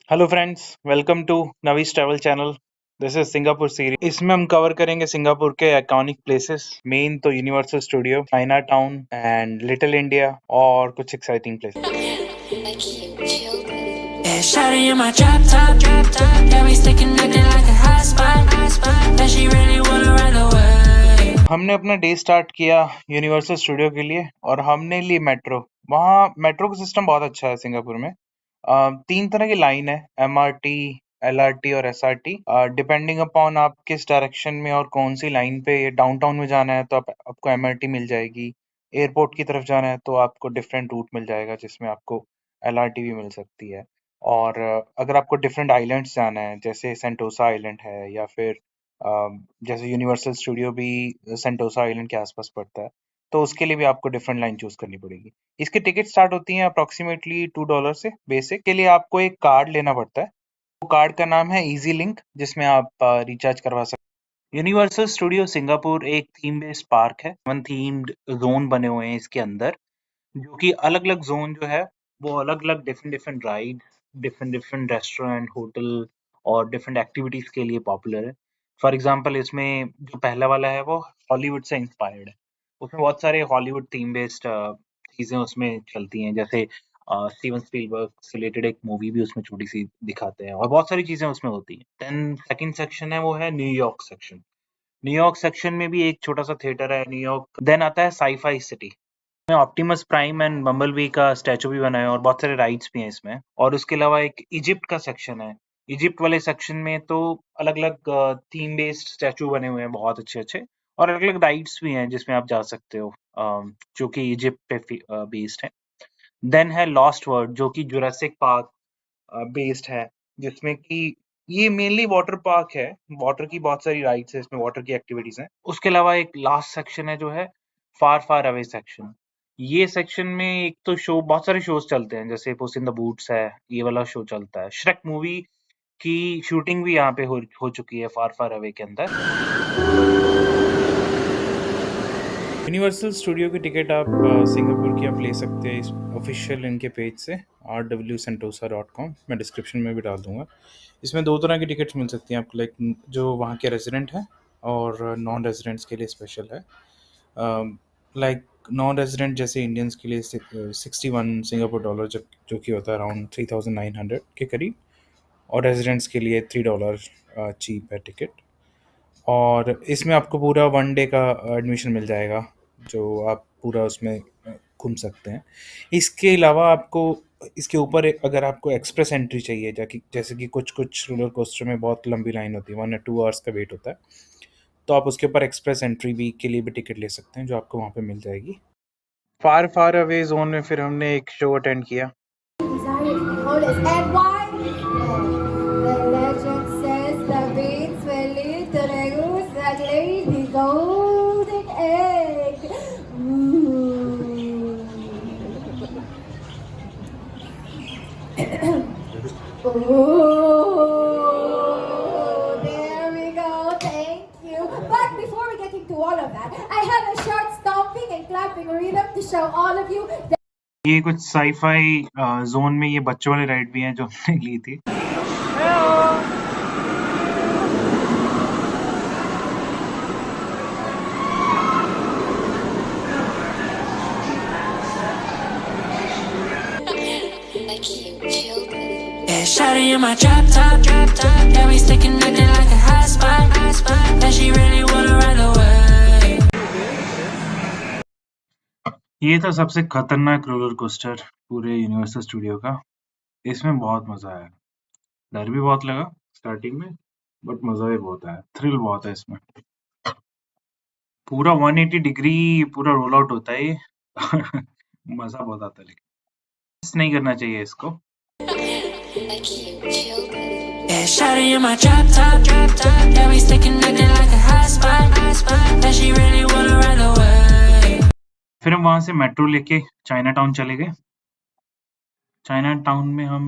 Hello friends, welcome to Navis travel channel. This is Singapore series. इसमें हम cover करेंगे सिंगापुर के आइकॉनिक प्लेसेस। मेन तो universal studio, Chinatown and little India और कुछ exciting places. Yeah, shawty in my drop top. Yeah, we stay connected like a hot spot. Yeah, she really wanna ride away. हमने अपना day start किया universal studio के लिए और हमने ली metro. वहाँ मेट्रो का सिस्टम बहुत अच्छा है सिंगापुर में। तीन तरह की लाइन है, MRT, LRT और SRT। डिपेंडिंग अपॉन आप किस डायरेक्शन में और कौन सी लाइन पे डाउनटाउन में जाना है तो आपको MRT मिल जाएगी। एयरपोर्ट की तरफ जाना है तो आपको डिफरेंट रूट मिल जाएगा जिसमें आपको LRT भी मिल सकती है। और अगर आपको डिफरेंट आइलैंड्स जाना है जैसे सेंटोसा आइलैंड है या फिर जैसे यूनिवर्सल स्टूडियो भी सेंटोसा आइलैंड के आसपास पड़ता है, तो उसके लिए भी आपको डिफरेंट लाइन चूज करनी पड़ेगी। इसकी टिकट स्टार्ट होती है अप्रोक्सीमेटली $2 से। बेसिक के लिए आपको एक कार्ड लेना पड़ता है। वो कार्ड का नाम है इजी लिंक, जिसमें आप रिचार्ज करवा सकते हैं। यूनिवर्सल स्टूडियो सिंगापुर एक थीम बेस्ड पार्क है। 7 थीम्ड जोन बने हुए हैं इसके अंदर, जो कि अलग अलग जोन जो है वो अलग अलग different different ride, different different restaurant, hotel और डिफरेंट एक्टिविटीज के लिए पॉपुलर है। फॉर एग्जांपल इसमें जो पहला वाला है वो हॉलीवुड से इंस्पायर्ड है। उसमें बहुत सारे हॉलीवुड थीम बेस्ड चीजें उसमें चलती हैं, जैसे स्टीवन स्पीलबर्ग से रिलेटेड एक मूवी भी उसमें छोटी सी दिखाते हैं और बहुत सारी चीजें उसमें होती हैं। देन सेकंड सेक्शन है वो है न्यूयॉर्क सेक्शन। न्यूयॉर्क सेक्शन में भी एक छोटा सा थिएटर है न्यूयॉर्क। देन आता है साईफाई सिटी में ऑप्टिमस प्राइम एंड बम्बलबी का स्टैचू भी बना है और बहुत सारे राइड्स भी हैं इसमें। और उसके अलावा एक इजिप्ट का सेक्शन है। इजिप्ट वाले सेक्शन में तो अलग अलग थीम बेस्ड स्टैचू बने हुए हैं बहुत अच्छे अच्छे, और अलग अलग राइड्स भी हैं जिसमें आप जा सकते हो, जो कि इजिप्ट पे बेस्ड है। देन है लॉस्ट वर्ल्ड, जो कि जुरासिक पार्क बेस्ड है, जिसमें कि ये मेनली वाटर पार्क है। वाटर की बहुत सारी राइड्स है इसमें, वाटर की एक्टिविटीज हैं। उसके अलावा एक लास्ट सेक्शन है जो है फार फार अवे सेक्शन। ये सेक्शन में एक तो शो, बहुत सारे शोज चलते हैं, जैसे पुस इन द बूट्स है, ये वाला शो चलता है। श्रेक मूवी की शूटिंग भी यहाँ पे हो चुकी है फार फार अवे के अंदर। यूनिवर्सल स्टूडियो की टिकट आप सिंगापुर की आप ले सकते हैं इस ऑफिशियल इनके पेज से, rwsentosa.com। मैं डिस्क्रिप्शन में भी डाल दूंगा। इसमें दो तरह की टिकट्स मिल सकती हैं आपको, लाइक जो वहाँ के रेजिडेंट हैं और नॉन रेजिडेंट्स के लिए स्पेशल है। लाइक नॉन रेजिडेंट जैसे इंडियंस के लिए 61 सिंगापुर डॉलर, जो कि होता है अराउंड 3900 के करीब, और रेजिडेंट्स के लिए $3 चीप है टिकट। और इसमें आपको पूरा 1 डे का एडमिशन मिल जाएगा, जो आप पूरा उसमें घूम सकते हैं। इसके अलावा आपको इसके ऊपर अगर आपको एक्सप्रेस एंट्री चाहिए, जैसे कि कुछ रोलर कोस्टर में बहुत लंबी लाइन होती है, 1 या 2 आवर्स का वेट होता है, तो आप उसके ऊपर एक्सप्रेस एंट्री भी के लिए भी टिकट ले सकते हैं, जो आपको वहाँ पे मिल जाएगी। फार फार अवे जोन में फिर हमने एक शो अटेंड किया। And why? The legend says the beans will lead to the goose that laid the golden egg. Oh, there we go. Thank you. But before we get into all of that, I have a short stomping and clapping rhythm to show all of you that ये कुछ sci fi zone में ये बच्चों वाली ride भी हैं जो हमने ली थी। Yeah, shawty in my drop top. Yeah, we stay connected like a hot spot. Yeah, she really wanna ride away. ये था सबसे खतरनाक रोलर कोस्टर पूरे यूनिवर्सल स्टूडियो का। इसमें बहुत मजा आया, डर भी बहुत लगा स्टार्टिंग में, बट मजा भी बहुत आया, थ्रिल बहुत है इसमें। पूरा 180 डिग्री पूरा रोल आउट होता है ये। मजा बहुत आता है, लेकिन मिस नहीं करना चाहिए इसको। Yeah, shawty in my drop top. Yeah, we stay connected like a hot spot. Yeah, she really wanna ride away. फिर हम वहां से मेट्रो लेके चाइना टाउन चले गए। चाइना टाउन में हम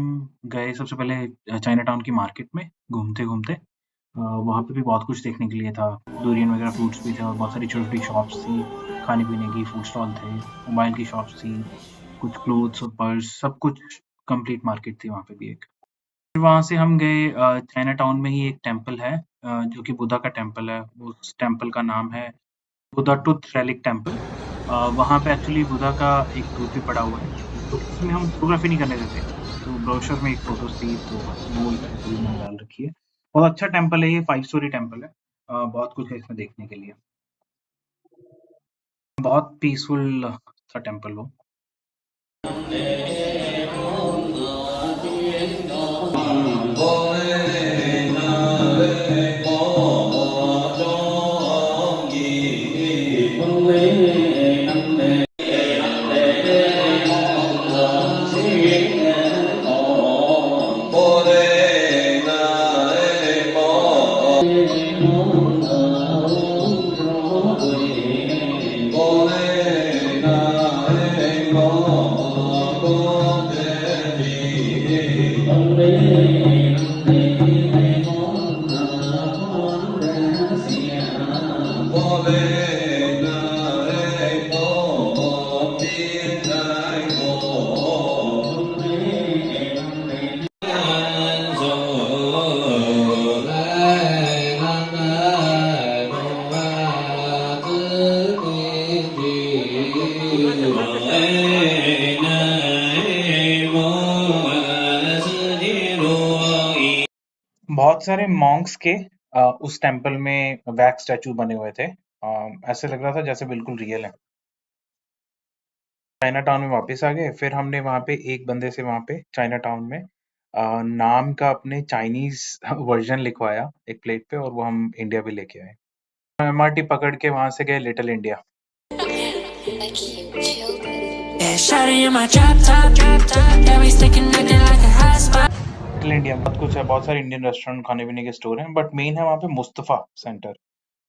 गए सबसे पहले चाइना टाउन की मार्केट में घूमते घूमते। वहाँ पे भी बहुत कुछ देखने के लिए था, डोरियन वगैरह फ्रूट्स भी थे और बहुत सारी छोटी-छोटी शॉप्स थी, खाने-पीने की, फूड स्टॉल थे, मोबाइल की शॉप्स थी, कुछ क्लोथ्स और पर्स, सब कुछ कंप्लीट मार्केट थी वहाँ पे भी एक। वहाँ से हम गए चाइना टाउन में ही एक टेम्पल है जो कि बुद्धा का टेम्पल है। उस टेम्पल का नाम है बुद्धा टूथ रेलिक टेम्पल। वहाँ पे एक्चुअली बुद्धा का एक टूथ भी पड़ा हुआ है, तो उसमें हम फोटोग्राफी नहीं करने देते, तो ब्रोशर में एक फोटोज थी तो वो मैंने डाल रखी है। बहुत अच्छा टेम्पल है ये, 5 स्टोरी टेम्पल है। बहुत कुछ है इसमें देखने के लिए। बहुत पीसफुल सा टेम्पल वो। बहुत सारे मॉन्क्स के उस टेम्पल में वैक्स स्टैचू बने हुए थे। ऐसे लग रहा था जैसे बिल्कुल रियल है। चाइना टाउन में वापस आ गए, फिर हमने वहाँ पे एक बंदे से वहाँ पे चाइना टाउन में नाम का अपने चाइनीज वर्जन लिखवाया एक प्लेट पे, और वो हम इंडिया भी लेके आए। एमआरटी पकड़ के वहां से गए little India. Yeah, shawty in my drop top, yeah, we stay connected like a hot spot. Little India में बहुत कुछ है, बहुत सारे इंडियन रेस्टोरेंट खाने पीने के स्टोर हैं, बट मेन है वहाँ पे मुस्तफा सेंटर।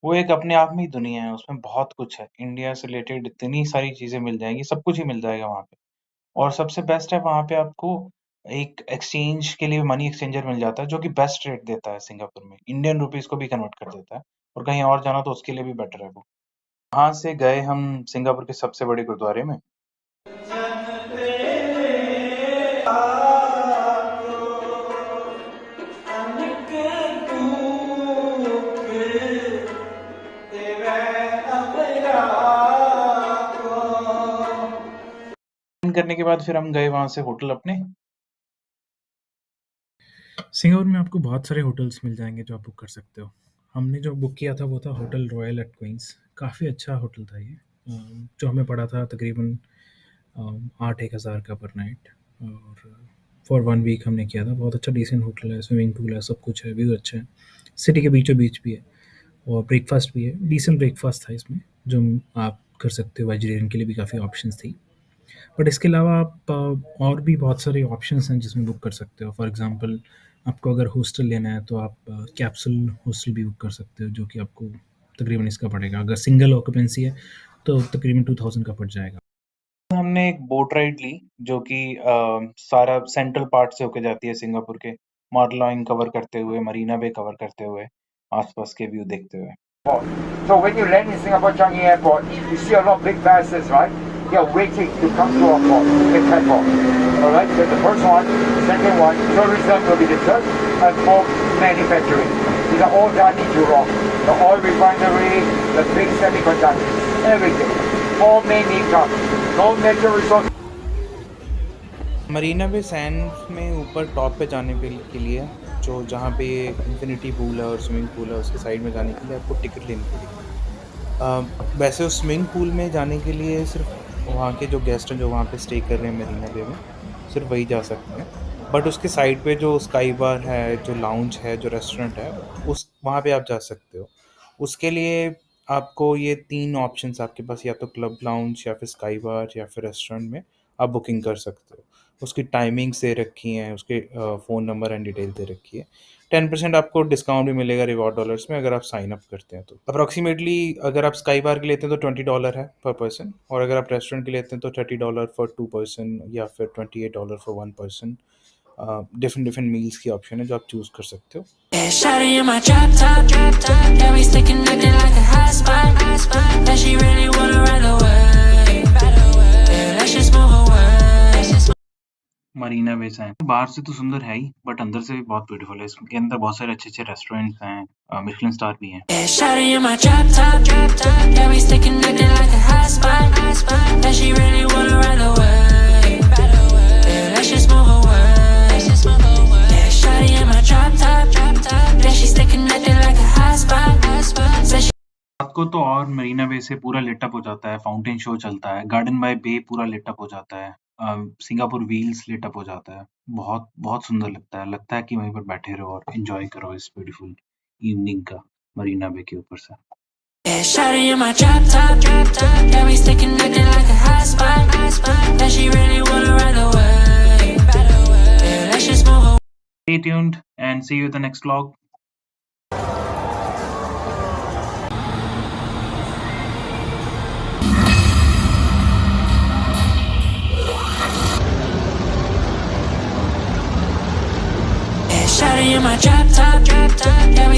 वो एक अपने आप में ही दुनिया है, उसमें बहुत कुछ है इंडिया से रिलेटेड, इतनी सारी चीजें मिल जाएंगी, सब कुछ ही मिल जाएगा वहाँ पे। और सबसे बेस्ट है वहाँ पे आपको एक एक्सचेंज के लिए मनी एक्सचेंजर मिल जाता है जो कि बेस्ट रेट देता है सिंगापुर में, इंडियन रुपीज को भी कन्वर्ट कर देता है, और कहीं और जाना तो उसके लिए भी बेटर है वो। वहां से गए हम सिंगापुर के सबसे बड़े गुरुद्वारे में। करने के बाद फिर हम गए वहां से होटल अपने। सिंगापुर में आपको बहुत सारे होटल्स मिल जाएंगे जो आप बुक कर सकते हो। हमने जो बुक किया था वो था होटल रॉयल एट क्वींस। काफ़ी अच्छा होटल था ये, जो हमें पड़ा था तकरीबन 8-1 हज़ार का पर नाइट, और फॉर 1 वीक हमने किया था। बहुत अच्छा डिसेंट होटल है, स्विमिंग पूल है, सब कुछ है, व्यू अच्छा है, सिटी के बीचों बीच भी है, और ब्रेकफास्ट भी है। डिसेंट ब्रेकफास्ट था इसमें जो आप कर सकते हो। वेजिटेरियन के लिए भी काफ़ी ऑप्शंस थी, बट इसके अलावा आप और भी बहुत सारे ऑप्शंस हैं जिसमें बुक कर सकते हो। फॉर एग्जांपल आपको अगर हॉस्टल लेना है तो आप कैप्सूल हॉस्टल भी बुक कर सकते हो, जो कि आपको तकरीबन इसका पड़ेगा, अगर सिंगल ऑक्यूपेंसी है तो तकरीबन 2000 का पड़ जाएगा। हमने एक बोट राइड ली जो कि सारा सेंट्रल पार्ट से होके जाती है सिंगापुर के, मार्लोइन कवर करते हुए, मरीना बे कवर करते हुए, आसपास के व्यू देखते हुए। So when you land in Singapore Changi Airport, you see a lot of big buses, right? They are waiting to come to our port, airport. All right. So the first one, the second one, tourism will be the third, and fourth, manufacturing. These are all done in Jurong. The oil refinery, the big semiconductors, everything. All main income. No natural resources. Marina Bay Sands में ऊपर top पे जाने के लिए, जो जहाँ पे infinity pool है और स्विमिंग पूल है, उसके साइड में जाने के लिए आपको टिकट लेनी पड़ेगी। वैसे उस स्विमिंग पूल में जाने के लिए सिर्फ वहाँ के जो गेस्ट हैं जो वहाँ पे स्टे कर रहे हैं मरीना बे में, सिर्फ वही जा सकते हैं। बट उसके साइड पे जो स्काई बार है, जो लाउंज है, जो रेस्टोरेंट है, उस वहाँ पे आप जा सकते हो। उसके लिए आपको ये 3 ऑप्शंस आपके पास, या तो क्लब लाउंज या फिर स्काई बार या फिर रेस्टोरेंट में आप बुकिंग कर सकते हो। उसकी टाइमिंग्स दे रखी हैं, उसके फ़ोन नंबर एंड डिटेल दे रखी है। 10% आपको डिस्काउंट भी मिलेगा रिवॉर्ड डॉलर्स में अगर आप साइन अप करते हैं तो। अप्रॉक्सीमेटली अगर आप स्काई बार के लेते हैं तो $20 है पर पर्सन, और अगर आप रेस्टोरेंट के लेते हैं तो $30 फॉर 2 पर्सन या फिर $28 फॉर 1 पर्सन। डिफरेंट मील्स की ऑप्शन है जो आप चूज़ कर सकते हो। Yeah, shawty in my drop top, yeah, we stay connected like a hot spot. Yeah, she really wanna ride away. Yeah, let's just move away. Marina Bay Sand बाहर से तो सुंदर है ही, बट अंदर से भी बहुत ब्यूटीफुल है। इसके अंदर बहुत सारे अच्छे-अच्छे रेस्टोरेंट्स हैं, मिशेलिन स्टार भी हैं। Yeah, shawty in my drop top. Yeah, we stay connected like a hot spot. That she really wanna ride away. Yeah, let's just move away. Yeah, shawty in my drop top. Yeah, she stay connected like a hot spot. Said she रात को तो और मरीना बे से पूरा lit up हो जाता है, fountain show चलता है, गार्डन बाय बे पूरा लिट अप हो जाता है, सिंगापुर व्हील्स लिट अप हो जाता है। बहुत बहुत सुंदर लगता है कि वहीं पर बैठे रहो और एंजॉय करो इस ब्यूटीफुल इवनिंग का मरीना बे के ऊपर से। Yeah, shawty in my drop top. Yeah, we stay connected like a hot spot. That she really wanna ride away. Yeah, let's just move away. Stay tuned and see you in the next vlog. Yeah, shawty in my drop top. Yeah,